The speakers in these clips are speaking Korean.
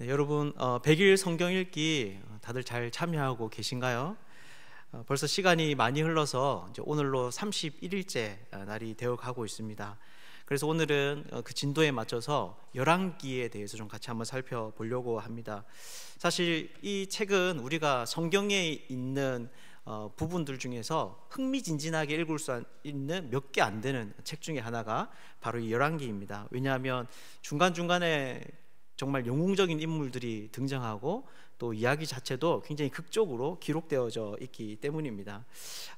네, 여러분 100일 성경 읽기 다들 잘 참여하고 계신가요? 벌써 시간이 많이 흘러서 이제 오늘로 31일째 날이 되어 가고 있습니다. 그래서 오늘은 그 진도에 맞춰서 열왕기에 대해서 좀 같이 한번 살펴보려고 합니다. 사실 이 책은 우리가 성경에 있는 부분들 중에서 흥미진진하게 읽을 수 있는 몇 개 안 되는 책 중에 하나가 바로 이 열왕기입니다. 왜냐하면 중간중간에 정말 영웅적인 인물들이 등장하고 또 이야기 자체도 굉장히 극적으로 기록되어져 있기 때문입니다.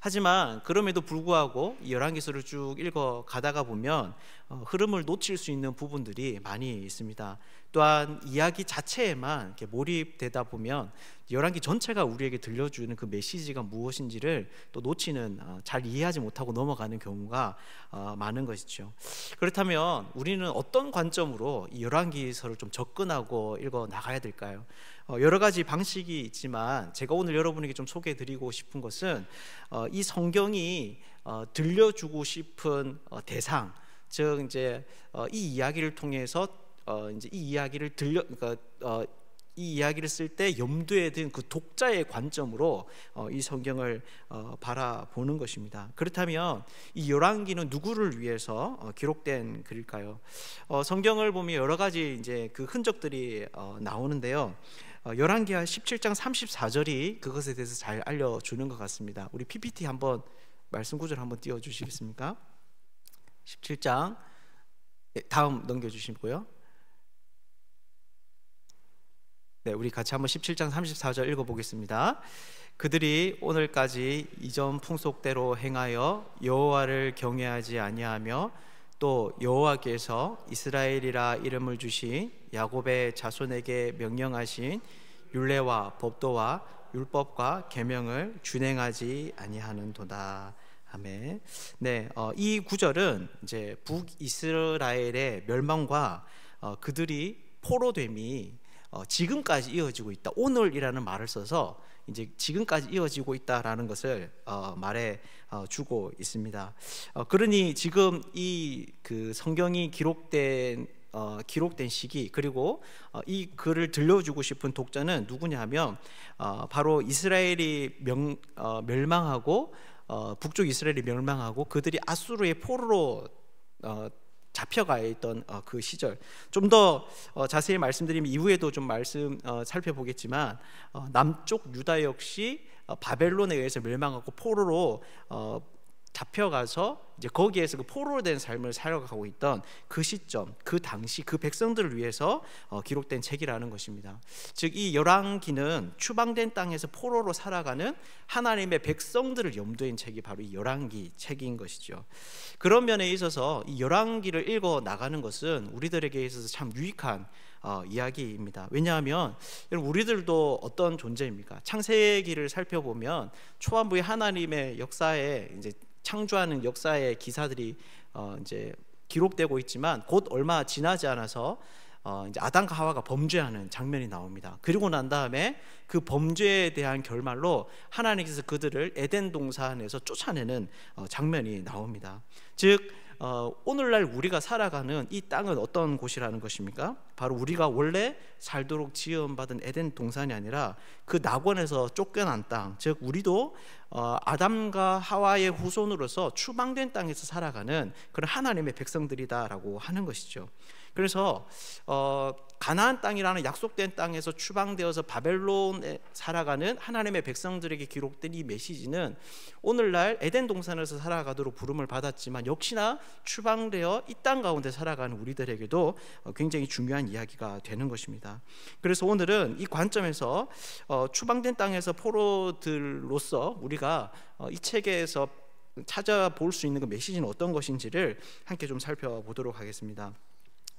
하지만 그럼에도 불구하고 이 열왕기서를 쭉 읽어 가다가 보면 흐름을 놓칠 수 있는 부분들이 많이 있습니다. 또한 이야기 자체에만 이렇게 몰입되다 보면 열왕기 전체가 우리에게 들려주는 그 메시지가 무엇인지를 또 놓치는, 잘 이해하지 못하고 넘어가는 경우가 많은 것이죠. 그렇다면 우리는 어떤 관점으로 이 열왕기서를 좀 접근하고 읽어 나가야 될까요? 여러 가지 방식이 있지만 제가 오늘 여러분에게 좀 소개해드리고 싶은 것은 이 성경이 들려주고 싶은 대상, 즉 이제 이 이야기를 통해서 이제 이 이야기를 이 이야기를 쓸 때 염두에 둔 그 독자의 관점으로 이 성경을 바라보는 것입니다. 그렇다면 이 열왕기는 누구를 위해서 기록된 글일까요? 성경을 보면 여러 가지 이제 그 흔적들이 나오는데요. 열왕기하 17장 34절이 그것에 대해서 잘 알려주는 것 같습니다. 우리 PPT 한번 말씀 구절 한번 띄워주시겠습니까? 17장 다음 넘겨주시고요. 네, 우리 같이 한번 17장 34절 읽어보겠습니다. 그들이 오늘까지 이전 풍속대로 행하여 여호와를 경외하지 아니하며 또 여호와께서 이스라엘이라 이름을 주신 야곱의 자손에게 명령하신 율례와 법도와 율법과 계명을 준행하지 아니하는도다. 아멘. 네, 이 구절은 이제 북이스라엘의 멸망과 그들이 포로됨이 지금까지 이어지고 있다. 오늘이라는 말을 써서 이제 지금까지 이어지고 있다라는 것을 말해 주고 있습니다. 그러니 지금 이 그 성경이 기록된 시기, 그리고 이 글을 들려주고 싶은 독자는 누구냐면 바로 이스라엘이 멸망하고 북쪽 이스라엘이 멸망하고 그들이 아수르의 포로로 잡혀가 있던 그 시절. 좀 더 자세히 말씀드리면 이후에도 좀 살펴보겠지만 남쪽 유다 역시 바벨론에 의해서 멸망하고 포로로 잡혀가서 이제 거기에서 그 포로로 된 삶을 살아가고 있던 그 시점, 그 당시 그 백성들을 위해서 기록된 책이라는 것입니다. 즉 이 열왕기는 추방된 땅에서 포로로 살아가는 하나님의 백성들을 염두에 둔 책이 바로 이 열왕기 책인 것이죠. 그런 면에 있어서 이 열왕기를 읽어 나가는 것은 우리들에게 있어서 참 유익한 이야기입니다. 왜냐하면 여러분, 우리들도 어떤 존재입니까? 창세기를 살펴보면 초반부에 하나님의 역사에 이제 창조하는 역사의 기사들이 이제 기록되고 있지만 곧 얼마 지나지 않아서 이제 아담과 하와가 범죄하는 장면이 나옵니다. 그리고 난 다음에 그 범죄에 대한 결말로 하나님께서 그들을 에덴 동산에서 쫓아내는 장면이 나옵니다. 즉 오늘날 우리가 살아가는 이 땅은 어떤 곳이라는 것입니까? 바로 우리가 원래 살도록 지음받은 에덴 동산이 아니라 그 낙원에서 쫓겨난 땅, 즉 우리도 아담과 하와의 후손으로서 추방된 땅에서 살아가는 그런 하나님의 백성들이다라고 하는 것이죠. 그래서 가나안 땅이라는 약속된 땅에서 추방되어서 바벨론에 살아가는 하나님의 백성들에게 기록된 이 메시지는 오늘날 에덴 동산에서 살아가도록 부름을 받았지만 역시나 추방되어 이 땅 가운데 살아가는 우리들에게도 굉장히 중요한 이야기가 되는 것입니다. 그래서 오늘은 이 관점에서 추방된 땅에서 포로들로서 우리가 이 책에서 찾아볼 수 있는 그 메시지는 어떤 것인지를 함께 좀 살펴보도록 하겠습니다.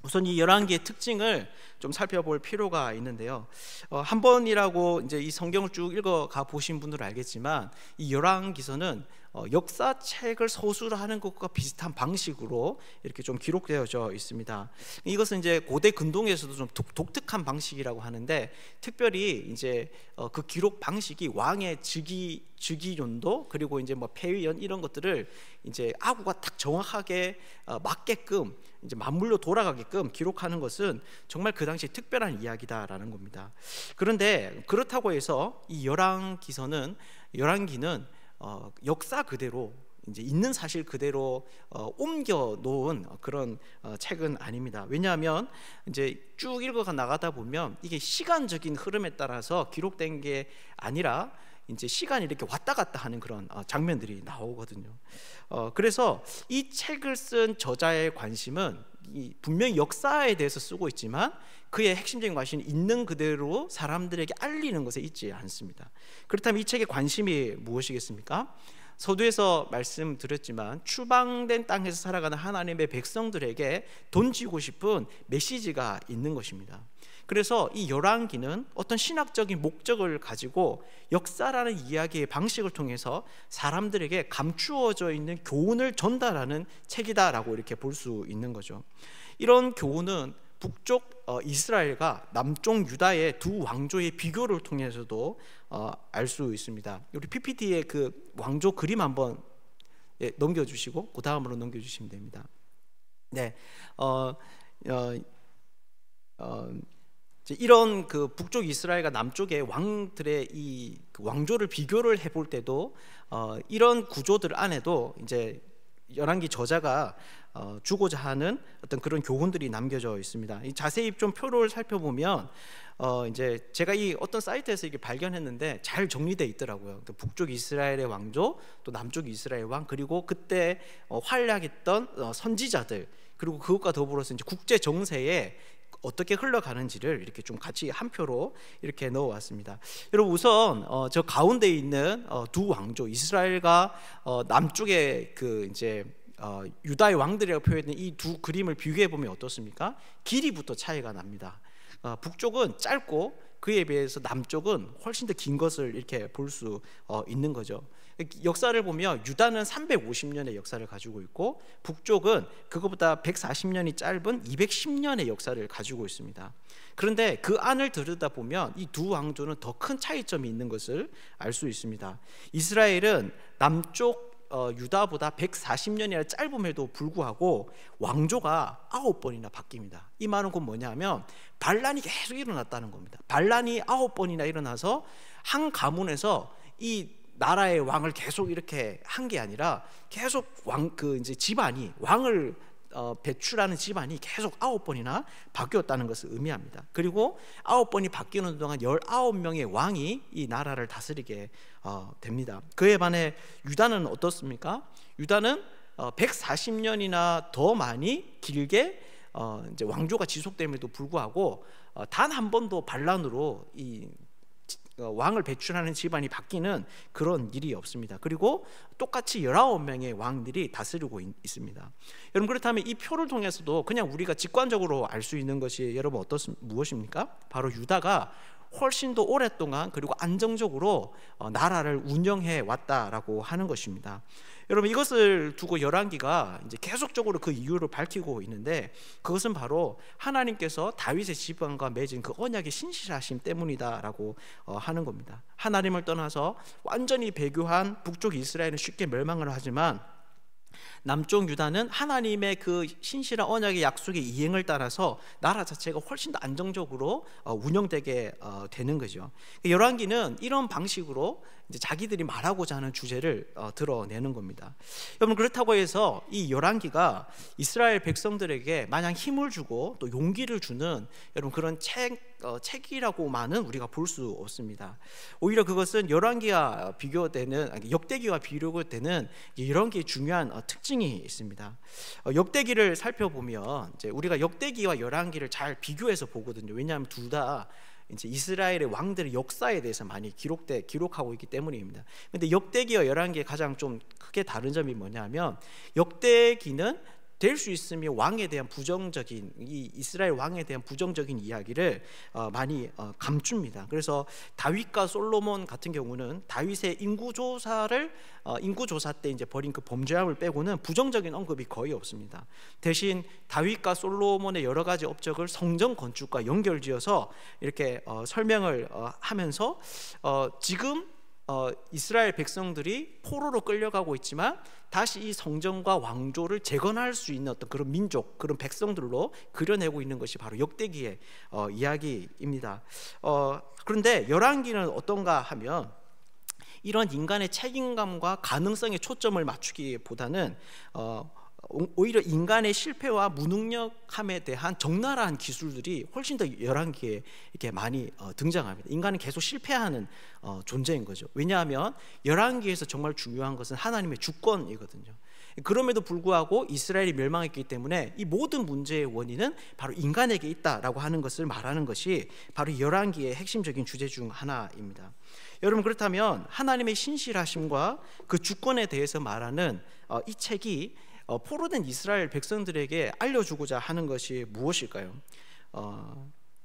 우선 이 열왕기의 특징을 좀 살펴볼 필요가 있는데요. 한 번이라고 이제 이 성경을 쭉 읽어가 보신 분들은 알겠지만 이 열왕기서는 역사책을 서술하는 것과 비슷한 방식으로 이렇게 좀 기록되어져 있습니다. 이것은 이제 고대 근동에서도 좀 독특한 방식이라고 하는데, 특별히 이제 그 기록 방식이 왕의 즉위연도 그리고 이제 뭐 폐위연 이런 것들을 이제 아구가 딱 정확하게 맞게끔 이제 맞물려 돌아가게끔 기록하는 것은 정말 그 당시 특별한 이야기다라는 겁니다. 그런데 그렇다고 해서 이 열왕기는 역사 그대로 이제 있는 사실 그대로 옮겨 놓은 그런 책은 아닙니다. 왜냐하면 이제 쭉 읽어가 나가다 보면 이게 시간적인 흐름에 따라서 기록된 게 아니라 이제 시간이 이렇게 왔다 갔다 하는 그런 장면들이 나오거든요. 그래서 이 책을 쓴 저자의 관심은 분명히 역사에 대해서 쓰고 있지만 그의 핵심적인 관심은 있는 그대로 사람들에게 알리는 것에 있지 않습니다. 그렇다면 이 책의 관심이 무엇이겠습니까? 서두에서 말씀드렸지만 추방된 땅에서 살아가는 하나님의 백성들에게 던지고 싶은 메시지가 있는 것입니다. 그래서 이 열왕기는 어떤 신학적인 목적을 가지고 역사라는 이야기의 방식을 통해서 사람들에게 감추어져 있는 교훈을 전달하는 책이다라고 이렇게 볼 수 있는 거죠. 이런 교훈은 북쪽 이스라엘과 남쪽 유다의 두 왕조의 비교를 통해서도 알 수 있습니다. 우리 PPT의 그 왕조 그림 한번 넘겨주시고 그 다음으로 넘겨주시면 됩니다. 네, 이런 그 북쪽 이스라엘과 남쪽의 왕들의 이 왕조를 비교를 해볼 때도 이런 구조들 안에도 이제 열왕기 저자가 주고자 하는 어떤 그런 교훈들이 남겨져 있습니다. 자세히 좀 표를 살펴보면 이제 제가 이 어떤 사이트에서 이게 발견했는데 잘 정리되어 있더라고요. 북쪽 이스라엘의 왕조, 또 남쪽 이스라엘 왕, 그리고 그때 활약했던 선지자들, 그리고 그것과 더불어서 이제 국제 정세에 어떻게 흘러가는지를 이렇게 좀 같이 한 표로 이렇게 넣어왔습니다. 여러분, 우선 저 가운데 있는 두 왕조, 이스라엘과 남쪽의 그 이제 유다의 왕들이라고 표현된 이 두 그림을 비교해 보면 어떻습니까? 길이부터 차이가 납니다. 북쪽은 짧고 그에 비해서 남쪽은 훨씬 더 긴 것을 이렇게 볼 수 있는 거죠. 역사를 보면 유다는 350년의 역사를 가지고 있고 북쪽은 그것보다 140년이 짧은 210년의 역사를 가지고 있습니다. 그런데 그 안을 들여다보면 이 두 왕조는 더 큰 차이점이 있는 것을 알 수 있습니다. 이스라엘은 남쪽 유다보다 140년이나 짧음에도 불구하고 왕조가 9번이나 바뀝니다. 이 말은 곧 뭐냐면 반란이 계속 일어났다는 겁니다. 반란이 9번이나 일어나서 한 가문에서 이 나라의 왕을 계속 이렇게 한 게 아니라 계속 이제 집안이 왕을 배출하는 집안이 계속 9번이나 바뀌었다는 것을 의미합니다. 그리고 9번이 바뀌는 동안 19명의 왕이 이 나라를 다스리게 됩니다. 그에 반해 유다는 어떻습니까? 유다는 140년이나 더 많이 길게 이제 왕조가 지속됨에도 불구하고 단 한 번도 반란으로 이 왕을 배출하는 집안이 바뀌는 그런 일이 없습니다. 그리고 똑같이 19명의 왕들이 다스리고 있습니다. 여러분, 그렇다면 이 표를 통해서도 그냥 우리가 직관적으로 알 수 있는 것이 여러분 무엇입니까? 바로 유다가 훨씬 더 오랫동안 그리고 안정적으로 나라를 운영해 왔다라고 하는 것입니다. 여러분, 이것을 두고 열왕기가 이제 계속적으로 그 이유를 밝히고 있는데 그것은 바로 하나님께서 다윗의 집안과 맺은 그 언약의 신실하심 때문이다라고 하는 겁니다. 하나님을 떠나서 완전히 배교한 북쪽 이스라엘은 쉽게 멸망을 하지만 남쪽 유다는 하나님의 그 신실한 언약의 약속의 이행을 따라서 나라 자체가 훨씬 더 안정적으로 운영되게 되는 거죠. 열왕기는 이런 방식으로 이제 자기들이 말하고자 하는 주제를 드러내는 겁니다. 여러분, 그렇다고 해서 이 열왕기가 이스라엘 백성들에게 마냥 힘을 주고 또 용기를 주는 여러분 그런 책이라고만은 우리가 볼 수 없습니다. 오히려 그것은 열왕기와 비교되는 역대기와 비교되는 열왕기의 중요한 특징이 있습니다. 역대기를 살펴보면 이제 우리가 역대기와 열왕기를 잘 비교해서 보거든요. 왜냐하면 둘 다 이제 이스라엘의 왕들의 역사에 대해서 많이 기록하고 있기 때문입니다. 그런데 역대기와 열왕기의 가장 좀 크게 다른 점이 뭐냐면 역대기는 될 수 있으며 왕에 대한 부정적인, 이 이스라엘 왕에 대한 부정적인 이야기를 많이 감춥니다. 그래서 다윗과 솔로몬 같은 경우는 다윗의 인구조사 때 이제 벌인 그 범죄함을 빼고는 부정적인 언급이 거의 없습니다. 대신 다윗과 솔로몬의 여러 가지 업적을 성전 건축과 연결지어서 이렇게 설명을 하면서 지금 이스라엘 백성들이 포로로 끌려가고 있지만 다시 이 성전과 왕조를 재건할 수 있는 어떤 그런 민족, 그런 백성들로 그려내고 있는 것이 바로 역대기의 이야기입니다. 그런데 열왕기는 어떤가 하면 이런 인간의 책임감과 가능성에 초점을 맞추기보다는 오히려 인간의 실패와 무능력함에 대한 적나라한 기술들이 훨씬 더 열왕기에 이렇게 많이 등장합니다. 인간은 계속 실패하는 존재인 거죠. 왜냐하면 열왕기에서 정말 중요한 것은 하나님의 주권이거든요. 그럼에도 불구하고 이스라엘이 멸망했기 때문에 이 모든 문제의 원인은 바로 인간에게 있다라고 하는 것을 말하는 것이 바로 열왕기의 핵심적인 주제 중 하나입니다. 여러분, 그렇다면 하나님의 신실하심과 그 주권에 대해서 말하는 이 책이 포로된 이스라엘 백성들에게 알려주고자 하는 것이 무엇일까요?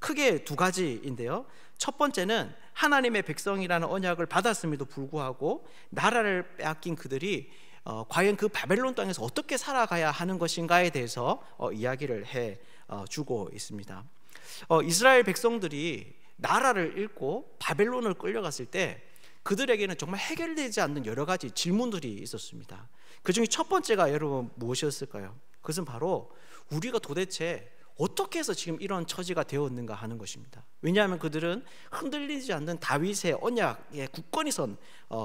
크게 두 가지인데요. 첫 번째는 하나님의 백성이라는 언약을 받았음에도 불구하고 나라를 빼앗긴 그들이 과연 그 바벨론 땅에서 어떻게 살아가야 하는 것인가에 대해서 이야기를 해주고 있습니다. 이스라엘 백성들이 나라를 잃고 바벨론을 끌려갔을 때 그들에게는 정말 해결되지 않는 여러 가지 질문들이 있었습니다. 그 중에 첫 번째가 여러분 무엇이었을까요? 그것은 바로 우리가 도대체 어떻게 해서 지금 이런 처지가 되었는가 하는 것입니다. 왜냐하면 그들은 흔들리지 않는 다윗의 언약에 굳건히 선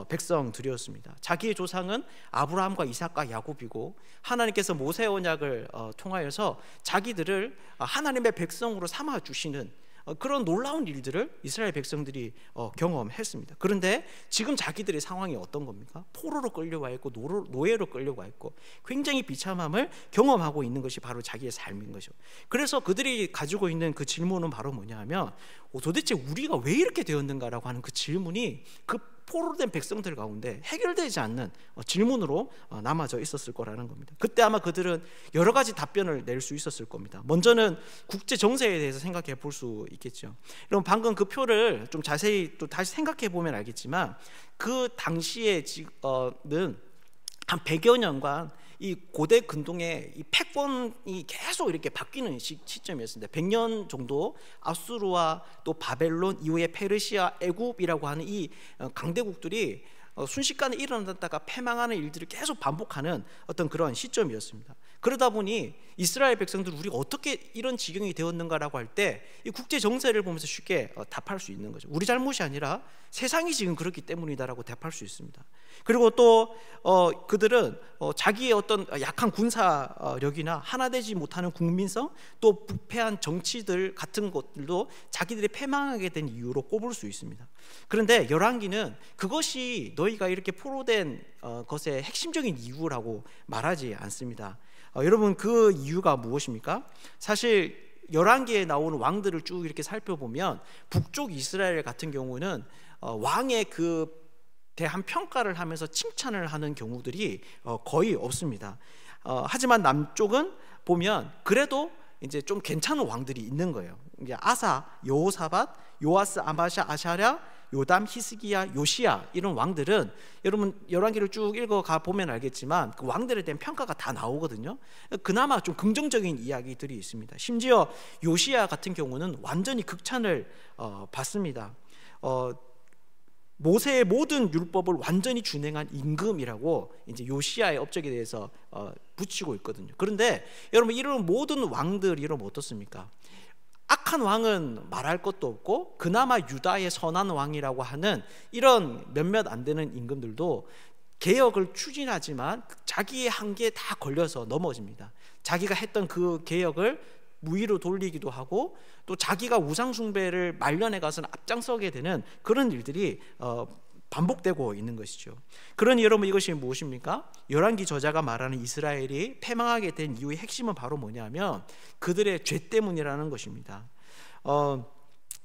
백성들이었습니다. 자기의 조상은 아브라함과 이삭과 야곱이고 하나님께서 모세 언약을 통하여서 자기들을 하나님의 백성으로 삼아 주시는 그런 놀라운 일들을 이스라엘 백성들이 경험했습니다. 그런데 지금 자기들의 상황이 어떤 겁니까? 포로로 끌려와 있고 노예로 끌려와 있고 굉장히 비참함을 경험하고 있는 것이 바로 자기의 삶인 거죠. 그래서 그들이 가지고 있는 그 질문은 바로 뭐냐 하면 도대체 우리가 왜 이렇게 되었는가라고 하는 그 질문이 그 포로된 백성들 가운데 해결되지 않는 질문으로 남아져 있었을 거라는 겁니다. 그때 아마 그들은 여러 가지 답변을 낼 수 있었을 겁니다. 먼저는 국제 정세에 대해서 생각해 볼 수 있겠죠. 여러분, 방금 그 표를 좀 자세히 또 다시 생각해 보면 알겠지만 그 당시에는 한 100여 년간 이 고대 근동의 이 패권이 계속 이렇게 바뀌는 시점이었습니다. 100년 정도 아수르와 또 바벨론 이후에 페르시아, 애굽이라고 하는 이 강대국들이 순식간에 일어났다가 패망하는 일들을 계속 반복하는 어떤 그런 시점이었습니다. 그러다 보니 이스라엘 백성들 우리가 어떻게 이런 지경이 되었는가라고 할 때 이 국제 정세를 보면서 쉽게 답할 수 있는 거죠. 우리 잘못이 아니라 세상이 지금 그렇기 때문이다라고 답할 수 있습니다. 그리고 또 그들은 자기의 어떤 약한 군사력이나 하나 되지 못하는 국민성, 또 부패한 정치들 같은 것들도 자기들이 패망하게 된 이유로 꼽을 수 있습니다. 그런데 열왕기는 그것이 너희가 이렇게 포로된 것의 핵심적인 이유라고 말하지 않습니다. 여러분, 그 이유가 무엇입니까? 사실 열왕기에 나오는 왕들을 쭉 이렇게 살펴보면 북쪽 이스라엘 같은 경우는 왕의 그 대한 평가를 하면서 칭찬을 하는 경우들이 거의 없습니다. 하지만 남쪽은 보면 그래도 이제 좀 괜찮은 왕들이 있는 거예요. 이제 아사, 여호사밧, 요아스, 아마샤, 아샤랴, 요담, 히스기야, 요시야, 이런 왕들은 여러분 열왕기를 쭉 읽어가 보면 알겠지만 그 왕들에 대한 평가가 다 나오거든요. 그나마 좀 긍정적인 이야기들이 있습니다. 심지어 요시야 같은 경우는 완전히 극찬을 받습니다. 모세의 모든 율법을 완전히 준행한 임금이라고 이제 요시야의 업적에 대해서 붙이고 있거든요. 그런데 여러분, 이런 모든 왕들이 이러면 어떻습니까? 악한 왕은 말할 것도 없고 그나마 유다의 선한 왕이라고 하는 이런 몇몇 안 되는 임금들도 개혁을 추진하지만 자기의 한계에 다 걸려서 넘어집니다. 자기가 했던 그 개혁을 무위로 돌리기도 하고 또 자기가 우상 숭배를 말년에 가서는 앞장서게 되는 그런 일들이 반복되고 있는 것이죠. 그러니 여러분, 이것이 무엇입니까? 열왕기 저자가 말하는 이스라엘이 패망하게 된 이유의 핵심은 바로 뭐냐면 그들의 죄 때문이라는 것입니다.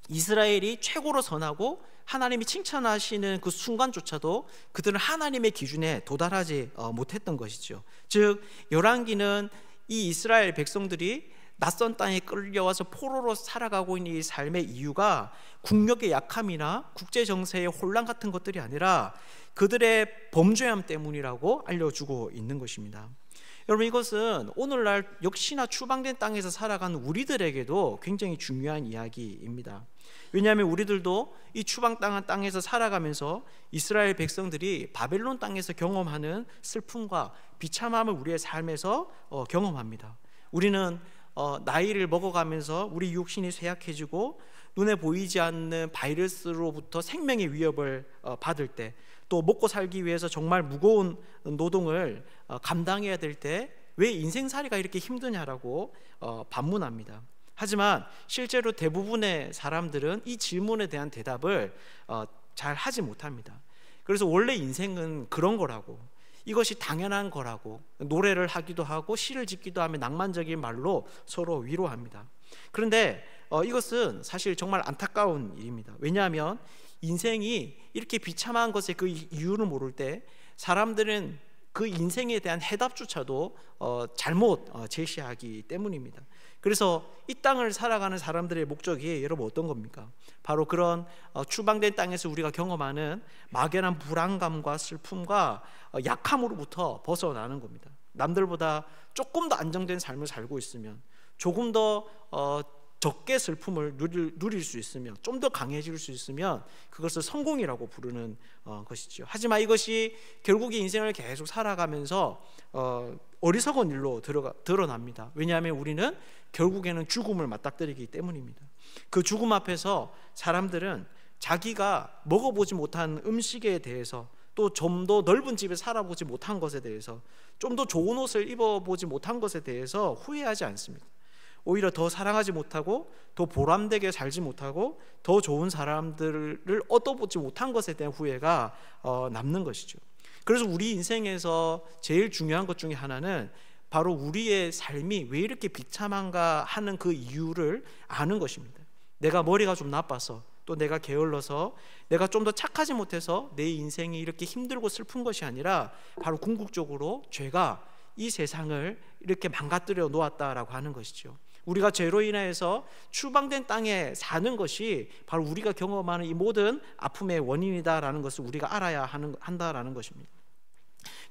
이스라엘이 최고로 선하고 하나님이 칭찬하시는 그 순간조차도 그들은 하나님의 기준에 도달하지 못했던 것이죠. 즉 열왕기는 이 이스라엘 백성들이 낯선 땅에 끌려와서 포로로 살아가고 있는 이 삶의 이유가 국력의 약함이나 국제 정세의 혼란 같은 것들이 아니라 그들의 범죄함 때문이라고 알려주고 있는 것입니다. 여러분, 이것은 오늘날 역시나 추방된 땅에서 살아가는 우리들에게도 굉장히 중요한 이야기입니다. 왜냐하면 우리들도 이 추방당한 땅에서 살아가면서 이스라엘 백성들이 바벨론 땅에서 경험하는 슬픔과 비참함을 우리의 삶에서 경험합니다. 우리는 나이를 먹어가면서 우리 육신이 쇠약해지고 눈에 보이지 않는 바이러스로부터 생명의 위협을 받을 때, 또 먹고 살기 위해서 정말 무거운 노동을 감당해야 될 때 왜 인생살이가 이렇게 힘드냐라고 반문합니다. 하지만 실제로 대부분의 사람들은 이 질문에 대한 대답을 잘 하지 못합니다. 그래서 원래 인생은 그런 거라고, 이것이 당연한 거라고 노래를 하기도 하고 시를 짓기도 하며 낭만적인 말로 서로 위로합니다. 그런데 이것은 사실 정말 안타까운 일입니다. 왜냐하면 인생이 이렇게 비참한 것의 그 이유를 모를 때 사람들은 그 인생에 대한 해답조차도 잘못 제시하기 때문입니다. 그래서 이 땅을 살아가는 사람들의 목적이 여러분 어떤 겁니까? 바로 그런 추방된 땅에서 우리가 경험하는 막연한 불안감과 슬픔과 약함으로부터 벗어나는 겁니다. 남들보다 조금 더 안정된 삶을 살고 있으면, 조금 더 적게 슬픔을 누릴 수 있으면, 좀 더 강해질 수 있으면 그것을 성공이라고 부르는 것이죠. 하지만 이것이 결국 인생을 계속 살아가면서 어리석은 일로 드러납니다. 왜냐하면 우리는 결국에는 죽음을 맞닥뜨리기 때문입니다. 그 죽음 앞에서 사람들은 자기가 먹어보지 못한 음식에 대해서, 또 좀 더 넓은 집에 살아보지 못한 것에 대해서, 좀 더 좋은 옷을 입어보지 못한 것에 대해서 후회하지 않습니다. 오히려 더 사랑하지 못하고 더 보람되게 살지 못하고 더 좋은 사람들을 얻어보지 못한 것에 대한 후회가 남는 것이죠. 그래서 우리 인생에서 제일 중요한 것 중에 하나는 바로 우리의 삶이 왜 이렇게 비참한가 하는 그 이유를 아는 것입니다. 내가 머리가 좀 나빠서, 또 내가 게을러서, 내가 좀 더 착하지 못해서 내 인생이 이렇게 힘들고 슬픈 것이 아니라 바로 궁극적으로 죄가 이 세상을 이렇게 망가뜨려 놓았다라고 하는 것이죠. 우리가 죄로 인해서 추방된 땅에 사는 것이 바로 우리가 경험하는 이 모든 아픔의 원인이다라는 것을 우리가 알아야 한다라는 것입니다.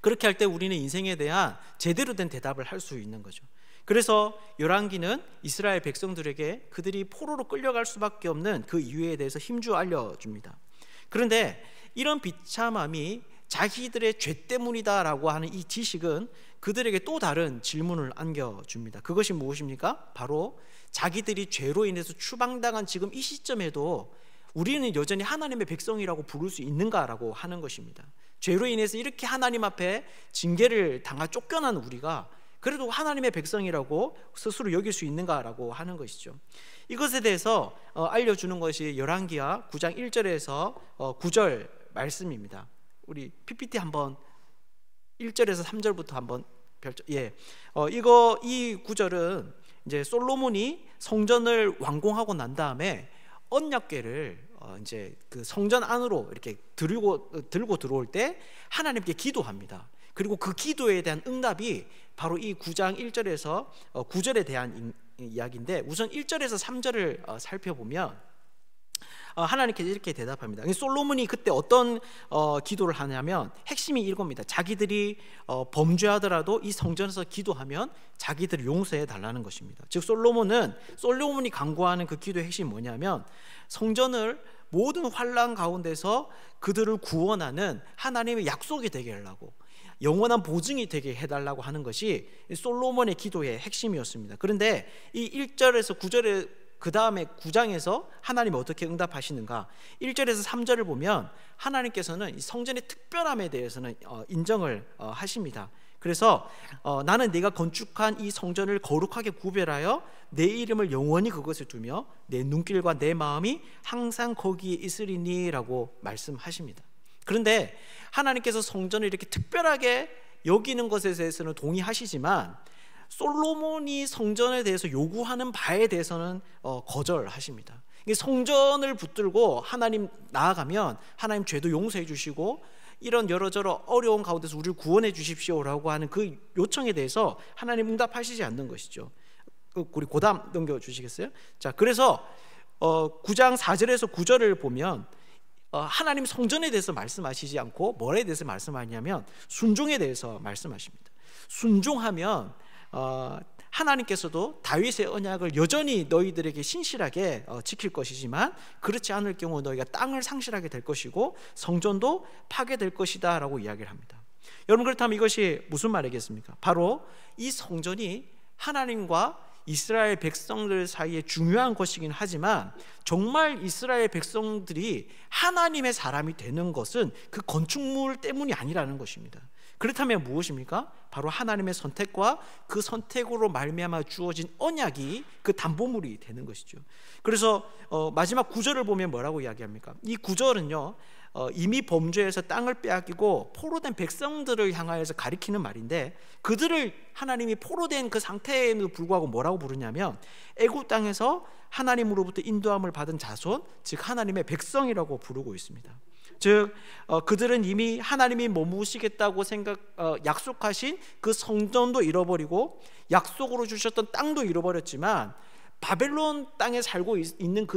그렇게 할 때 우리는 인생에 대한 제대로 된 대답을 할 수 있는 거죠. 그래서 열왕기는 이스라엘 백성들에게 그들이 포로로 끌려갈 수밖에 없는 그 이유에 대해서 힘주어 알려줍니다. 그런데 이런 비참함이 자기들의 죄 때문이다라고 하는 이 지식은 그들에게 또 다른 질문을 안겨줍니다. 그것이 무엇입니까? 바로 자기들이 죄로 인해서 추방당한 지금 이 시점에도 우리는 여전히 하나님의 백성이라고 부를 수 있는가라고 하는 것입니다. 죄로 인해서 이렇게 하나님 앞에 징계를 당하 쫓겨난 우리가 그래도 하나님의 백성이라고 스스로 여길 수 있는가라고 하는 것이죠. 이것에 대해서 알려주는 것이 열왕기하 9장 1절에서 9절 말씀입니다. 우리 PPT 한번 1절에서 3절부터 한번 이 구절은 이제 솔로몬이 성전을 완공하고 난 다음에 언약궤를 이제 그 성전 안으로 이렇게 들고 들어올 때 하나님께 기도합니다. 그리고 그 기도에 대한 응답이 바로 이 9장 1절에서 9절에 대한 이야기인데, 우선 1절에서 3절을 살펴보면 하나님께서 이렇게 대답합니다. 솔로몬이 그때 어떤 기도를 하냐면 핵심이 이겁니다. 자기들이 범죄하더라도 이 성전에서 기도하면 자기들을 용서해 달라는 것입니다. 즉 솔로몬이 강구하는 그 기도의 핵심이 뭐냐면 성전을 모든 환난 가운데서 그들을 구원하는 하나님의 약속이 되게 하려고, 영원한 보증이 되게 해달라고 하는 것이 솔로몬의 기도의 핵심이었습니다. 그런데 이 1절에서 9절에 그 다음에 9장에서 하나님이 어떻게 응답하시는가, 1절에서 3절을 보면 하나님께서는 이 성전의 특별함에 대해서는 인정을 하십니다. 그래서 나는 네가 건축한 이 성전을 거룩하게 구별하여 내 이름을 영원히 그것에 두며 내 눈길과 내 마음이 항상 거기에 있으리니 라고 말씀하십니다. 그런데 하나님께서 성전을 이렇게 특별하게 여기는 것에 대해서는 동의하시지만 솔로몬이 성전에 대해서 요구하는 바에 대해서는 거절하십니다. 성전을 붙들고 하나님 나아가면 하나님 죄도 용서해 주시고 이런 여러저러 어려운 가운데서 우리를 구원해 주십시오라고 하는 그 요청에 대해서 하나님 응답하시지 않는 것이죠. 우리 고담 넘겨주시겠어요? 자, 그래서 9장 4절에서 9절을 보면 하나님 성전에 대해서 말씀하시지 않고 뭐에 대해서 말씀하냐면 순종에 대해서 말씀하십니다. 순종하면 하나님께서도 다윗의 언약을 여전히 너희들에게 신실하게 지킬 것이지만 그렇지 않을 경우 너희가 땅을 상실하게 될 것이고 성전도 파괴될 것이다 라고 이야기를 합니다. 여러분, 그렇다면 이것이 무슨 말이겠습니까? 바로 이 성전이 하나님과 이스라엘 백성들 사이에 중요한 것이긴 하지만 정말 이스라엘 백성들이 하나님의 사람이 되는 것은 그 건축물 때문이 아니라는 것입니다. 그렇다면 무엇입니까? 바로 하나님의 선택과 그 선택으로 말미암아 주어진 언약이 그 담보물이 되는 것이죠. 그래서 마지막 9절을 보면 뭐라고 이야기합니까? 이 9절은요 이미 범죄해서 땅을 빼앗기고 포로된 백성들을 향하여서 가리키는 말인데, 그들을 하나님이 포로된 그 상태에도 불구하고 뭐라고 부르냐면 애굽 땅에서 하나님으로부터 인도함을 받은 자손, 즉 하나님의 백성이라고 부르고 있습니다. 즉 그들은 이미 하나님이 머무시겠다고 약속하신 그 성전도 잃어버리고 약속으로 주셨던 땅도 잃어버렸지만 바벨론 땅에 살고 있는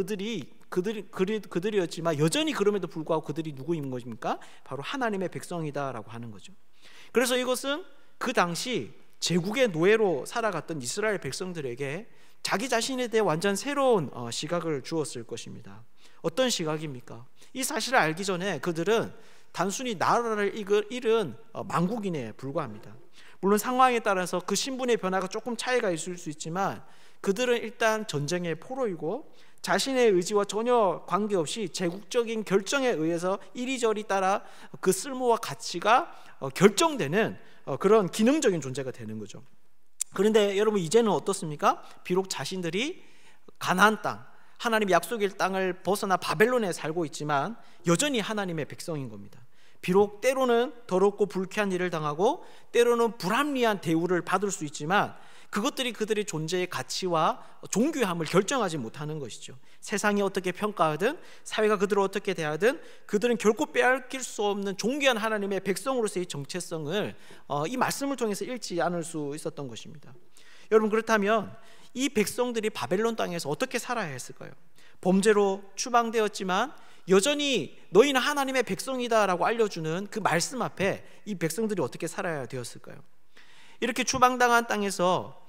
그들이었지만 여전히 그럼에도 불구하고 그들이 누구인 것입니까? 바로 하나님의 백성이다라고 하는 거죠. 그래서 이것은 그 당시 제국의 노예로 살아갔던 이스라엘 백성들에게 자기 자신에 대해 완전 새로운 시각을 주었을 것입니다. 어떤 시각입니까? 이 사실을 알기 전에 그들은 단순히 나라를 잃은 망국인에 불과합니다. 물론 상황에 따라서 그 신분의 변화가 조금 차이가 있을 수 있지만 그들은 일단 전쟁의 포로이고 자신의 의지와 전혀 관계없이 제국적인 결정에 의해서 이리저리 따라 그 쓸모와 가치가 결정되는 그런 기능적인 존재가 되는 거죠. 그런데 여러분, 이제는 어떻습니까? 비록 자신들이 가나안 땅, 하나님의 약속의 땅을 벗어나 바벨론에 살고 있지만 여전히 하나님의 백성인 겁니다. 비록 때로는 더럽고 불쾌한 일을 당하고 때로는 불합리한 대우를 받을 수 있지만 그것들이 그들의 존재의 가치와 존귀함을 결정하지 못하는 것이죠. 세상이 어떻게 평가하든 사회가 그들을 어떻게 대하든 그들은 결코 빼앗길 수 없는 존귀한 하나님의 백성으로서의 정체성을 이 말씀을 통해서 잃지 않을 수 있었던 것입니다. 여러분, 그렇다면 이 백성들이 바벨론 땅에서 어떻게 살아야 했을까요? 범죄로 추방되었지만 여전히 너희는 하나님의 백성이다라고 알려주는 그 말씀 앞에 이 백성들이 어떻게 살아야 되었을까요? 이렇게 추방당한 땅에서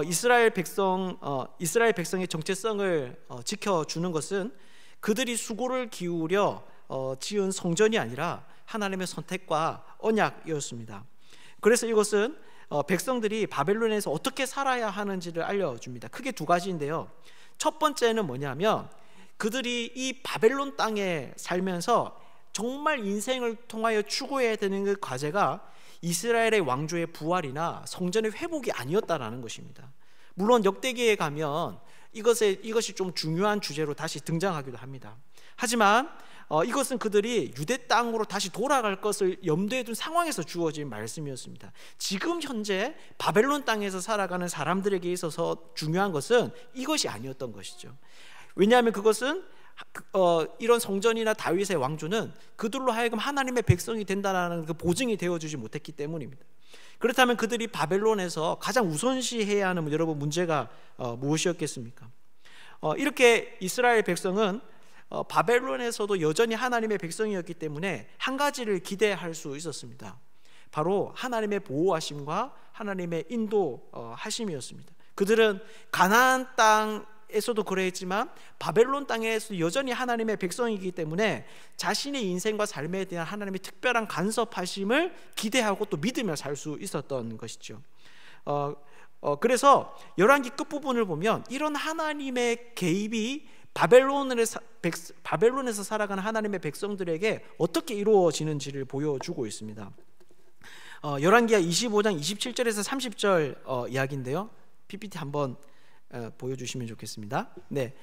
이스라엘 백성의 정체성을 지켜주는 것은 그들이 수고를 기울여 지은 성전이 아니라 하나님의 선택과 언약이었습니다. 그래서 이것은 백성들이 바벨론에서 어떻게 살아야 하는지를 알려줍니다. 크게 두 가지인데요. 첫 번째는 뭐냐면 그들이 이 바벨론 땅에 살면서 정말 인생을 통하여 추구해야 되는 그 과제가 이스라엘의 왕조의 부활이나 성전의 회복이 아니었다라는 것입니다. 물론 역대기에 가면 이것이 좀 중요한 주제로 다시 등장하기도 합니다. 하지만 이것은 그들이 유대 땅으로 다시 돌아갈 것을 염두에 둔 상황에서 주어진 말씀이었습니다. 지금 현재 바벨론 땅에서 살아가는 사람들에게 있어서 중요한 것은 이것이 아니었던 것이죠. 왜냐하면 그것은 이런 성전이나 다윗의 왕조는 그들로 하여금 하나님의 백성이 된다는 그 보증이 되어주지 못했기 때문입니다. 그렇다면 그들이 바벨론에서 가장 우선시해야 하는 여러분 문제가 무엇이었겠습니까? 이렇게 이스라엘 백성은 바벨론에서도 여전히 하나님의 백성이었기 때문에 한 가지를 기대할 수 있었습니다. 바로 하나님의 보호하심과 하나님의 인도하심이었습니다. 그들은 가나안 땅에서도 그랬지만 바벨론 땅에서 여전히 하나님의 백성이기 때문에 자신의 인생과 삶에 대한 하나님의 특별한 간섭하심을 기대하고 또 믿으며 살 수 있었던 것이죠. 그래서 열왕기 끝부분을 보면 이런 하나님의 개입이 바벨론에서 살아가는 하나님의 백성들에게 어떻게 이루어지는지를 보여주고 있습니다. 열왕기하 25장 27절에서 30절 이야기인데요. PPT 한번 보여주시면 좋겠습니다. 네,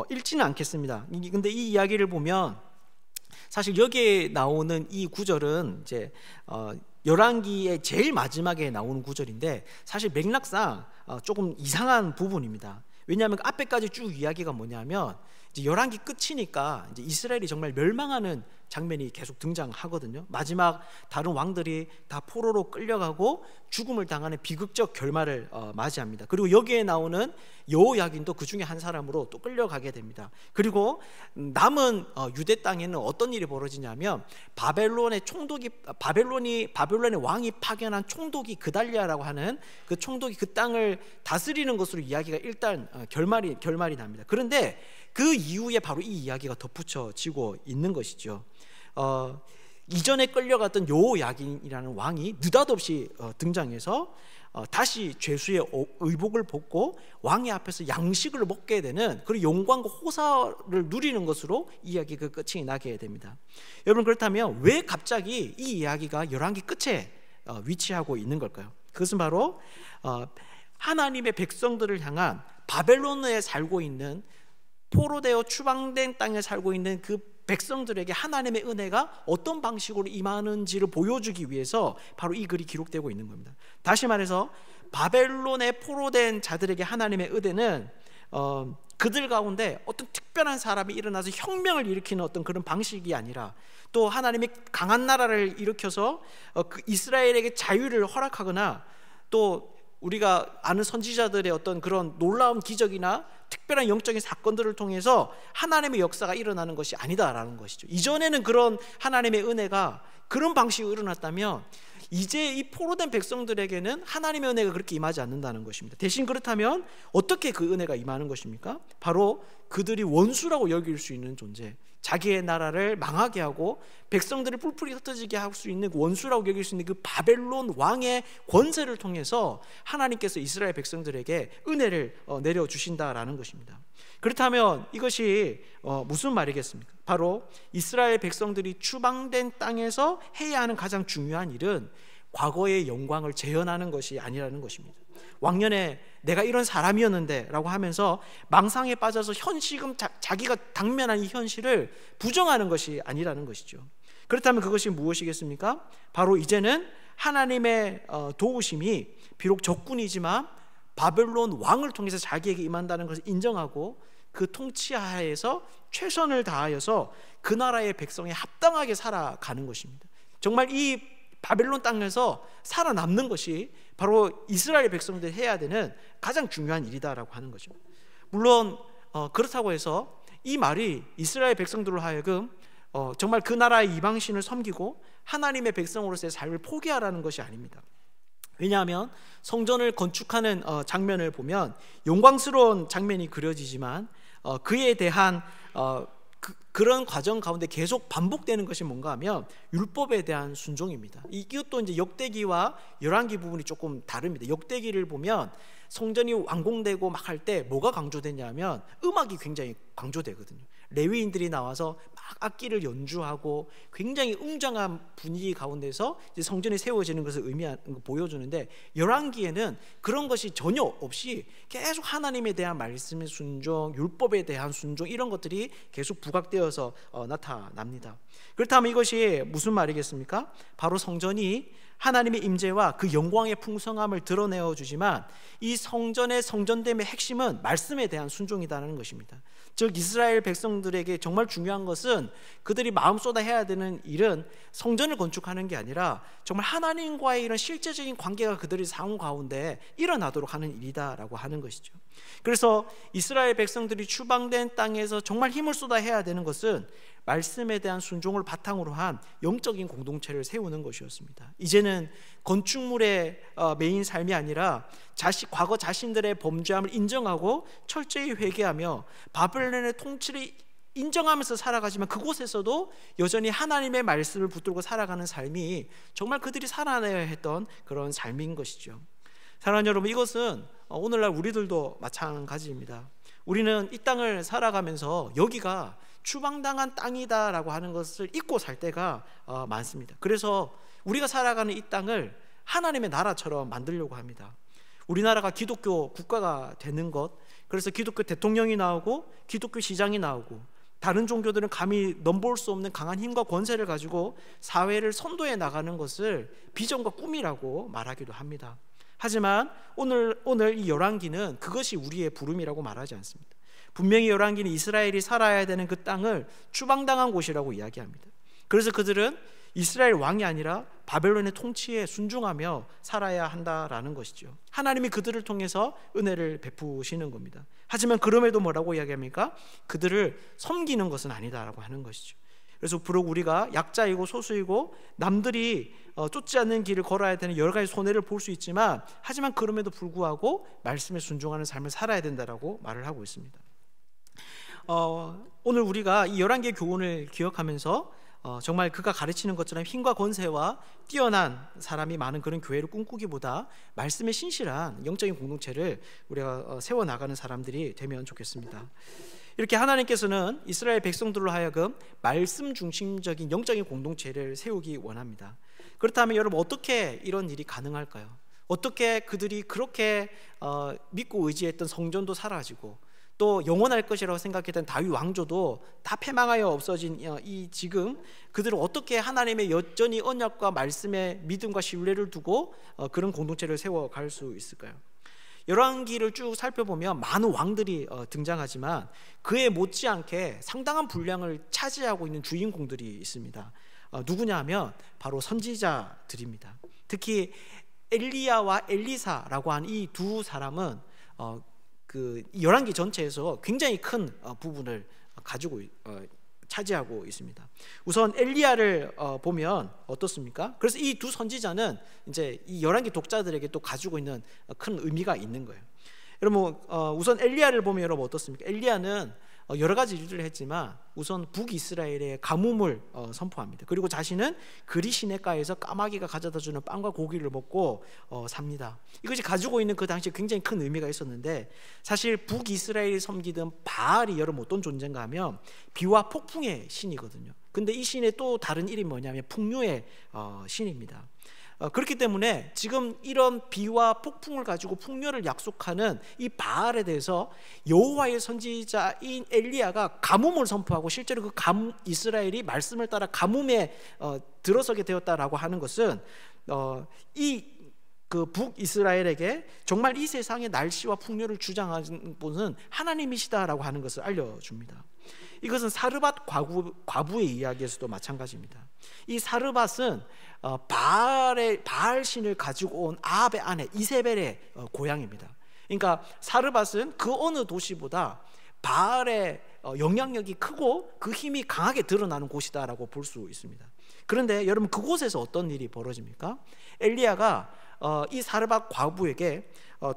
읽지는 않겠습니다. 근데 이 이야기를 보면 사실 여기에 나오는 이 구절은 이제 열왕기의 제일 마지막에 나오는 구절인데 사실 맥락상 조금 이상한 부분입니다. 왜냐하면 앞에까지 쭉 이야기가 뭐냐면 이제 열왕기 끝이니까 이제 이스라엘이 정말 멸망하는 장면이 계속 등장하거든요. 마지막 다른 왕들이 다 포로로 끌려가고 죽음을 당하는 비극적 결말을 맞이합니다. 그리고 여기에 나오는 여호야긴도 그 중에 한 사람으로 또 끌려가게 됩니다. 그리고 남은 유대 땅에는 어떤 일이 벌어지냐면 바벨론의 왕이 파견한 총독이 그달리아라고 하는 그 총독이 그 땅을 다스리는 것으로 이야기가 일단 결말이 납니다. 그런데 그 이후에 바로 이 이야기가 덧붙여지고 있는 것이죠. 이전에 끌려갔던 여호야긴이라는 왕이 느닷없이 등장해서 다시 죄수의 의복을 벗고 왕의 앞에서 양식을 먹게 되는 그런 영광과 호사를 누리는 것으로 이야기가 끝이 나게 됩니다. 여러분, 그렇다면 왜 갑자기 이 이야기가 열왕기 끝에 위치하고 있는 걸까요? 그것은 바로 하나님의 백성들을 향한 바벨론에 살고 있는 포로되어 추방된 땅에 살고 있는 그 백성들에게 하나님의 은혜가 어떤 방식으로 임하는지를 보여주기 위해서 바로 이 글이 기록되고 있는 겁니다. 다시 말해서 바벨론에 포로된 자들에게 하나님의 은혜는 그들 가운데 어떤 특별한 사람이 일어나서 혁명을 일으키는 어떤 그런 방식이 아니라, 또 하나님이 강한 나라를 일으켜서 그 이스라엘에게 자유를 허락하거나, 또 우리가 아는 선지자들의 어떤 그런 놀라운 기적이나 특별한 영적인 사건들을 통해서 하나님의 역사가 일어나는 것이 아니다라는 것이죠. 이전에는 그런 하나님의 은혜가 그런 방식으로 일어났다면 이제 이 포로된 백성들에게는 하나님의 은혜가 그렇게 임하지 않는다는 것입니다. 대신 그렇다면 어떻게 그 은혜가 임하는 것입니까? 바로 그들이 원수라고 여길 수 있는 존재, 자기의 나라를 망하게 하고 백성들을 뿔뿔이 흩어지게 할 수 있는 원수라고 여길 수 있는 그 바벨론 왕의 권세를 통해서 하나님께서 이스라엘 백성들에게 은혜를 내려주신다라는 것입니다. 그렇다면 이것이 무슨 말이겠습니까? 바로 이스라엘 백성들이 추방된 땅에서 해야 하는 가장 중요한 일은 과거의 영광을 재현하는 것이 아니라는 것입니다. 왕년에 내가 이런 사람이었는데 라고 하면서 망상에 빠져서 현실금 자기가 당면한 이 현실을 부정하는 것이 아니라는 것이죠. 그렇다면 그것이 무엇이겠습니까? 바로 이제는 하나님의 도우심이 비록 적군이지만 바벨론 왕을 통해서 자기에게 임한다는 것을 인정하고 그 통치하에서 최선을 다하여서 그 나라의 백성에 합당하게 살아가는 것입니다. 정말 이 바벨론 땅에서 살아남는 것이 바로 이스라엘 백성들이 해야 되는 가장 중요한 일이다라고 하는 거죠. 물론 그렇다고 해서 이 말이 이스라엘 백성들로 하여금 정말 그 나라의 이방신을 섬기고 하나님의 백성으로서의 삶을 포기하라는 것이 아닙니다. 왜냐하면 성전을 건축하는 장면을 보면 영광스러운 장면이 그려지지만 그에 대한 그런 과정 가운데 계속 반복되는 것이 뭔가 하면 율법에 대한 순종입니다. 이것도 이제 역대기와 열왕기 부분이 조금 다릅니다. 역대기를 보면 성전이 완공되고 막 할 때 뭐가 강조되냐면 음악이 굉장히 강조되거든요. 레위인들이 나와서 막 악기를 연주하고 굉장히 웅장한 분위기 가운데서 이제 성전이 세워지는 것을 의미하는 거 보여주는데, 열왕기에는 그런 것이 전혀 없이 계속 하나님에 대한 말씀의 순종, 율법에 대한 순종, 이런 것들이 계속 부각되어서 나타납니다. 그렇다면 이것이 무슨 말이겠습니까? 바로 성전이 하나님의 임재와 그 영광의 풍성함을 드러내어 주지만 이 성전의 성전됨의 핵심은 말씀에 대한 순종이라는 것입니다. 즉 이스라엘 백성들에게 정말 중요한 것은 그들이 마음 쏟아 해야 되는 일은 성전을 건축하는 게 아니라 정말 하나님과의 이런 실제적인 관계가 그들의 삶 가운데 일어나도록 하는 일이다라고 하는 것이죠. 그래서 이스라엘 백성들이 추방된 땅에서 정말 힘을 쏟아 해야 되는 것은 말씀에 대한 순종을 바탕으로 한 영적인 공동체를 세우는 것이었습니다. 이제는 건축물의 메인 삶이 아니라 과거 자신들의 범죄함을 인정하고 철저히 회개하며 바벨론의 통치를 인정하면서 살아가지만 그곳에서도 여전히 하나님의 말씀을 붙들고 살아가는 삶이 정말 그들이 살아내야 했던 그런 삶인 것이죠. 사랑하는 여러분, 이것은 오늘날 우리들도 마찬가지입니다. 우리는 이 땅을 살아가면서 여기가 추방당한 땅이다라고 하는 것을 잊고 살 때가 많습니다. 그래서 우리가 살아가는 이 땅을 하나님의 나라처럼 만들려고 합니다. 우리나라가 기독교 국가가 되는 것, 그래서 기독교 대통령이 나오고 기독교 시장이 나오고 다른 종교들은 감히 넘볼 수 없는 강한 힘과 권세를 가지고 사회를 선도해 나가는 것을 비전과 꿈이라고 말하기도 합니다. 하지만 오늘 이 열왕기는 그것이 우리의 부름이라고 말하지 않습니다. 분명히 열왕기는 이스라엘이 살아야 되는 그 땅을 추방당한 곳이라고 이야기합니다. 그래서 그들은 이스라엘 왕이 아니라 바벨론의 통치에 순종하며 살아야 한다라는 것이죠. 하나님이 그들을 통해서 은혜를 베푸시는 겁니다. 하지만 그럼에도 뭐라고 이야기합니까? 그들을 섬기는 것은 아니다라고 하는 것이죠. 그래서 비록 우리가 약자이고 소수이고 남들이 쫓지 않는 길을 걸어야 되는 여러 가지 손해를 볼 수 있지만, 하지만 그럼에도 불구하고 말씀에 순종하는 삶을 살아야 된다라고 말을 하고 있습니다. 오늘 우리가 이 11개의 교훈을 기억하면서 정말 그가 가르치는 것처럼 힘과 권세와 뛰어난 사람이 많은 그런 교회를 꿈꾸기보다 말씀에 신실한 영적인 공동체를 우리가 세워나가는 사람들이 되면 좋겠습니다. 이렇게 하나님께서는 이스라엘 백성들로 하여금 말씀 중심적인 영적인 공동체를 세우기 원합니다. 그렇다면 여러분, 어떻게 이런 일이 가능할까요? 어떻게 그들이 그렇게 믿고 의지했던 성전도 사라지고 또 영원할 것이라고 생각했던 다윗 왕조도 다 패망하여 없어진 이 지금 그들은 어떻게 하나님의 여전히 언약과 말씀에 믿음과 신뢰를 두고 그런 공동체를 세워갈 수 있을까요? 열왕기를 쭉 살펴보면 많은 왕들이 등장하지만 그에 못지않게 상당한 분량을 차지하고 있는 주인공들이 있습니다. 누구냐 하면 바로 선지자들입니다. 특히 엘리야와 엘리사라고 한 이 두 사람은 그 열왕기 전체에서 굉장히 큰 부분을 가지고 차지하고 있습니다. 우선 엘리야를 보면 어떻습니까? 그래서 이 두 선지자는 이제 이 열왕기 독자들에게 또 가지고 있는 큰 의미가 있는 거예요. 여러분, 우선 엘리야를 보면 여러분 어떻습니까? 엘리야는 여러 가지 일들을 했지만 우선 북이스라엘의 가뭄을 선포합니다. 그리고 자신은 그리 시내가에서 까마귀가 가져다 주는 빵과 고기를 먹고 삽니다. 이것이 가지고 있는 그 당시에 굉장히 큰 의미가 있었는데, 사실 북이스라엘이 섬기던 바알이 여러분 어떤 존재인가 하면 비와 폭풍의 신이거든요. 근데 이 신의 또 다른 이름이 뭐냐면 풍요의 신입니다. 그렇기 때문에 지금 이런 비와 폭풍을 가지고 풍요를 약속하는 이 바알에 대해서 여호와의 선지자인 엘리야가 가뭄을 선포하고, 실제로 그 이스라엘이 말씀을 따라 가뭄에 들어서게 되었다라고 하는 것은 그 북이스라엘에게 정말 이 세상의 날씨와 풍요를 주장하는 분은 하나님이시다라고 하는 것을 알려줍니다. 이것은 사르밧 과부의 이야기에서도 마찬가지입니다. 이 사르밧은 바알 신을 가지고 온 아합의 아내 이세벨의 고향입니다. 그러니까 사르밧은 그 어느 도시보다 바알의 영향력이 크고 그 힘이 강하게 드러나는 곳이다라고 볼 수 있습니다. 그런데 여러분, 그곳에서 어떤 일이 벌어집니까? 엘리야가 이 사르밧 과부에게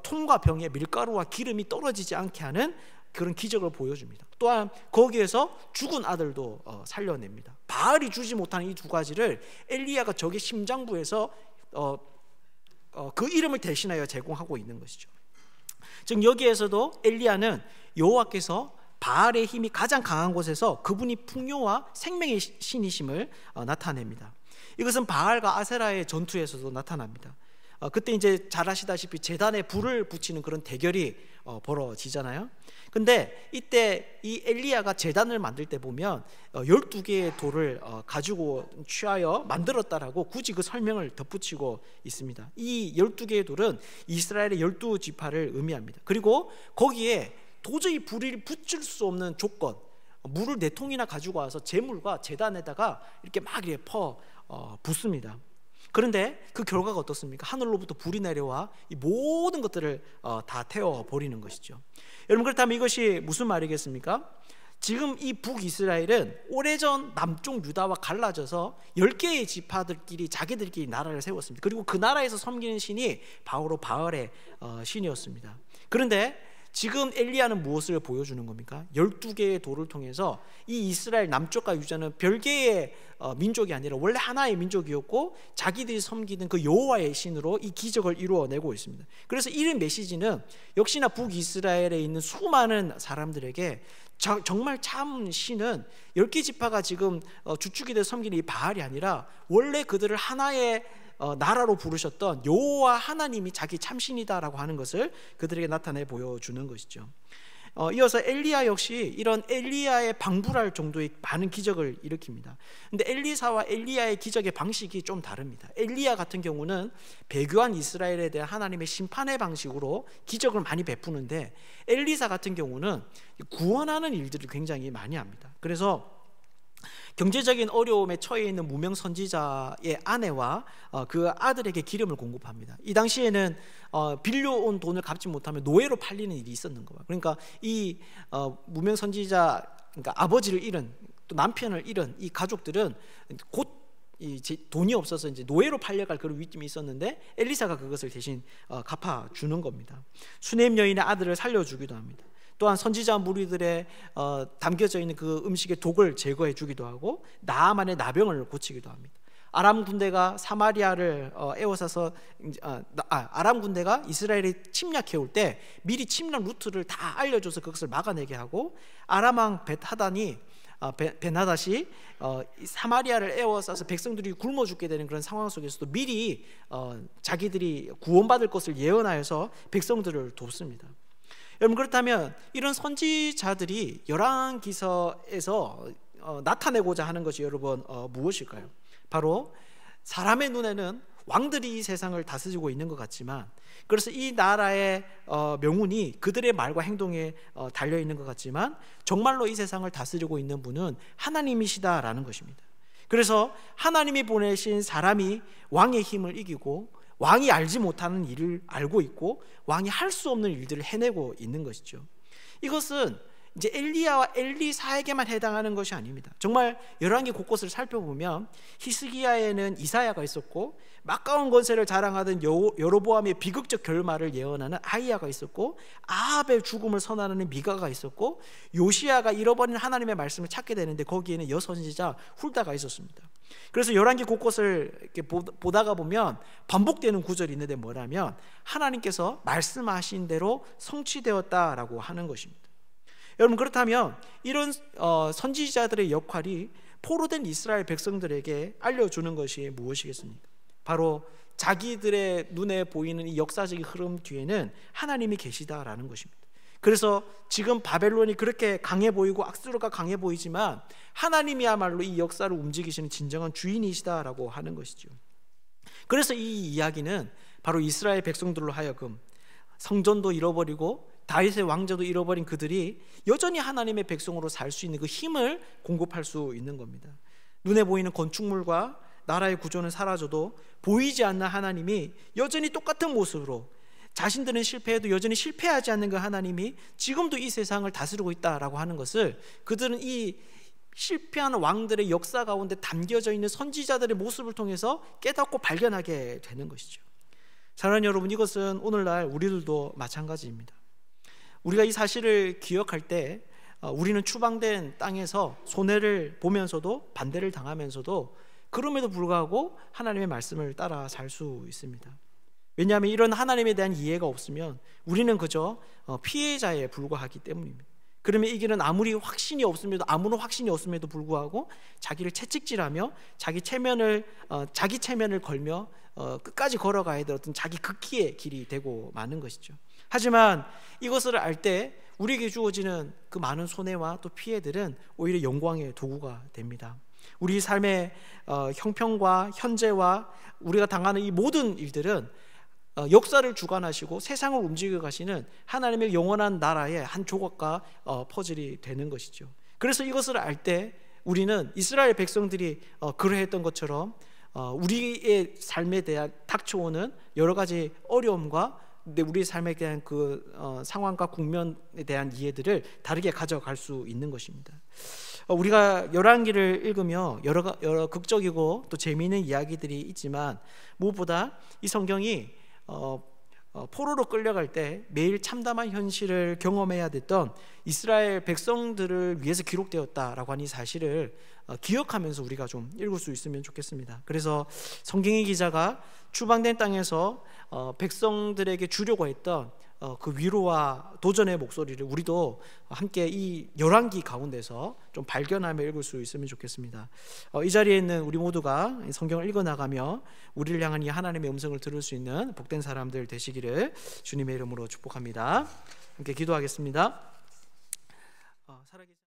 통과 병에 밀가루와 기름이 떨어지지 않게 하는 그런 기적을 보여줍니다. 또한 거기에서 죽은 아들도 살려냅니다. 바알이 주지 못하는 이 두 가지를 엘리야가 적의 심장부에서 그 이름을 대신하여 제공하고 있는 것이죠. 즉 여기에서도 엘리야는 여호와께서 바알의 힘이 가장 강한 곳에서 그분이 풍요와 생명의 신이심을 나타냅니다. 이것은 바알과 아세라의 전투에서도 나타납니다. 그때 이제 잘 아시다시피 제단에 불을 붙이는 그런 대결이 벌어지잖아요. 근데 이때 이 엘리야가 제단을 만들 때 보면 12개의 돌을 가지고 취하여 만들었다라고 굳이 그 설명을 덧붙이고 있습니다. 이 12개의 돌은 이스라엘의 12지파를 의미합니다. 그리고 거기에 도저히 불이 붙일 수 없는 조건, 물을 4통이나 가지고 와서 제물과 제단에다가 이렇게 막 이렇게 붓습니다. 그런데 그 결과가 어떻습니까? 하늘로부터 불이 내려와 이 모든 것들을 다 태워버리는 것이죠. 여러분, 그렇다면 이것이 무슨 말이겠습니까? 지금 이 북이스라엘은 오래전 남쪽 유다와 갈라져서 10개의 지파들끼리 자기들끼리 나라를 세웠습니다. 그리고 그 나라에서 섬기는 신이 바로 바알의 신이었습니다. 그런데 지금 엘리야는 무엇을 보여주는 겁니까? 12개의 돌을 통해서 이 이스라엘 남쪽과 유다는 별개의 민족이 아니라 원래 하나의 민족이었고 자기들이 섬기는 그 여호와의 신으로 이 기적을 이루어내고 있습니다. 그래서 이런 메시지는 역시나 북이스라엘에 있는 수많은 사람들에게 정말 참 신은 10개 지파가 지금 주축이 돼서 섬기는 이 바알이 아니라 원래 그들을 하나의 나라로 부르셨던 여호와 하나님이 자기 참신이다라고 하는 것을 그들에게 나타내 보여주는 것이죠. 이어서 엘리야 역시 이런 엘리야의 방불할 정도의 많은 기적을 일으킵니다. 근데 엘리사와 엘리야의 기적의 방식이 좀 다릅니다. 엘리야 같은 경우는 배교한 이스라엘에 대한 하나님의 심판의 방식으로 기적을 많이 베푸는데, 엘리사 같은 경우는 구원하는 일들을 굉장히 많이 합니다. 그래서 경제적인 어려움에 처해 있는 무명 선지자의 아내와 그 아들에게 기름을 공급합니다. 이 당시에는 빌려온 돈을 갚지 못하면 노예로 팔리는 일이 있었는 거예요. 그러니까 이 무명 선지자, 그러니까 아버지를 잃은, 또 남편을 잃은 이 가족들은 곧 돈이 없어서 이제 노예로 팔려갈 그런 위험이 있었는데, 엘리사가 그것을 대신 갚아주는 겁니다. 수넴 여인의 아들을 살려주기도 합니다. 또한 선지자 무리들의 담겨져 있는 그 음식의 독을 제거해 주기도 하고, 나아만의 나병을 고치기도 합니다. 아람 군대가 사마리아를 에워싸서 아람 군대가 이스라엘이 침략해 올 때 미리 침략 루트를 다 알려줘서 그것을 막아내게 하고, 아람 왕 벤하닷이 사마리아를 에워싸서 백성들이 굶어 죽게 되는 그런 상황 속에서도 미리 자기들이 구원받을 것을 예언하여서 백성들을 돕습니다. 여러분, 그렇다면 이런 선지자들이 열왕기서에서 나타내고자 하는 것이 여러분 무엇일까요? 바로 사람의 눈에는 왕들이 이 세상을 다스리고 있는 것 같지만, 그래서 이 나라의 명운이 그들의 말과 행동에 달려 있는 것 같지만, 정말로 이 세상을 다스리고 있는 분은 하나님이시다라는 것입니다. 그래서 하나님이 보내신 사람이 왕의 힘을 이기고, 왕이 알지 못하는 일을 알고 있고, 왕이 할 수 없는 일들을 해내고 있는 것이죠. 이것은 이제 엘리야와 엘리사에게만 해당하는 것이 아닙니다. 정말 열왕기 곳곳을 살펴보면 히스기야에는 이사야가 있었고, 막강한 권세를 자랑하던 여로보암의 비극적 결말을 예언하는 아히야가 있었고, 아합의 죽음을 선언하는 미가가 있었고, 요시야가 잃어버린 하나님의 말씀을 찾게 되는데 거기에는 여선지자 훌다가 있었습니다. 그래서 열왕기 곳곳을 이렇게 보다가 보면 반복되는 구절이 있는데 뭐라면, 하나님께서 말씀하신 대로 성취되었다라고 하는 것입니다. 여러분, 그렇다면 이런 선지자들의 역할이 포로된 이스라엘 백성들에게 알려주는 것이 무엇이겠습니까? 바로 자기들의 눈에 보이는 이 역사적인 흐름 뒤에는 하나님이 계시다라는 것입니다. 그래서 지금 바벨론이 그렇게 강해 보이고 앗수르가 강해 보이지만, 하나님이야말로 이 역사를 움직이시는 진정한 주인이시다라고 하는 것이죠. 그래서 이 이야기는 바로 이스라엘 백성들로 하여금 성전도 잃어버리고 다윗의 왕조도 잃어버린 그들이 여전히 하나님의 백성으로 살 수 있는 그 힘을 공급할 수 있는 겁니다. 눈에 보이는 건축물과 나라의 구조는 사라져도 보이지 않는 하나님이 여전히 똑같은 모습으로, 자신들은 실패해도 여전히 실패하지 않는 그 하나님이 지금도 이 세상을 다스리고 있다라고 하는 것을, 그들은 이 실패한 왕들의 역사 가운데 담겨져 있는 선지자들의 모습을 통해서 깨닫고 발견하게 되는 것이죠. 사랑하는 여러분, 이것은 오늘날 우리들도 마찬가지입니다. 우리가 이 사실을 기억할 때 우리는 추방된 땅에서 손해를 보면서도, 반대를 당하면서도, 그럼에도 불구하고 하나님의 말씀을 따라 살 수 있습니다. 왜냐하면 이런 하나님에 대한 이해가 없으면 우리는 그저 피해자에 불과하기 때문입니다. 그러면 이 길은 아무런 확신이 없음에도 불구하고 자기를 채찍질하며 자기 체면을 걸며 끝까지 걸어가야 될 어떤 자기 극기의 길이 되고 마는 것이죠. 하지만 이것을 알 때 우리에게 주어지는 그 많은 손해와 또 피해들은 오히려 영광의 도구가 됩니다. 우리 삶의 형편과 현재와 우리가 당하는 이 모든 일들은 역사를 주관하시고 세상을 움직여 가시는 하나님의 영원한 나라의 한 조각과 퍼즐이 되는 것이죠. 그래서 이것을 알 때 우리는 이스라엘 백성들이 그러했던 것처럼 우리의 삶에 대한 닥쳐오는 여러 가지 어려움과 우리의 삶에 대한 그 상황과 국면에 대한 이해들을 다르게 가져갈 수 있는 것입니다. 우리가 열왕기를 읽으며 여러 극적이고 또 재미있는 이야기들이 있지만, 무엇보다 이 성경이 포로로 끌려갈 때 매일 참담한 현실을 경험해야 됐던 이스라엘 백성들을 위해서 기록되었다라고 하는 이 사실을 기억하면서 우리가 좀 읽을 수 있으면 좋겠습니다. 그래서 성경의 기자가 추방된 땅에서 백성들에게 주려고 했던 그 위로와 도전의 목소리를 우리도 함께 이 열왕기 가운데서 좀 발견하며 읽을 수 있으면 좋겠습니다. 이 자리에 있는 우리 모두가 성경을 읽어나가며 우리를 향한 이 하나님의 음성을 들을 수 있는 복된 사람들 되시기를 주님의 이름으로 축복합니다. 함께 기도하겠습니다. 살아계신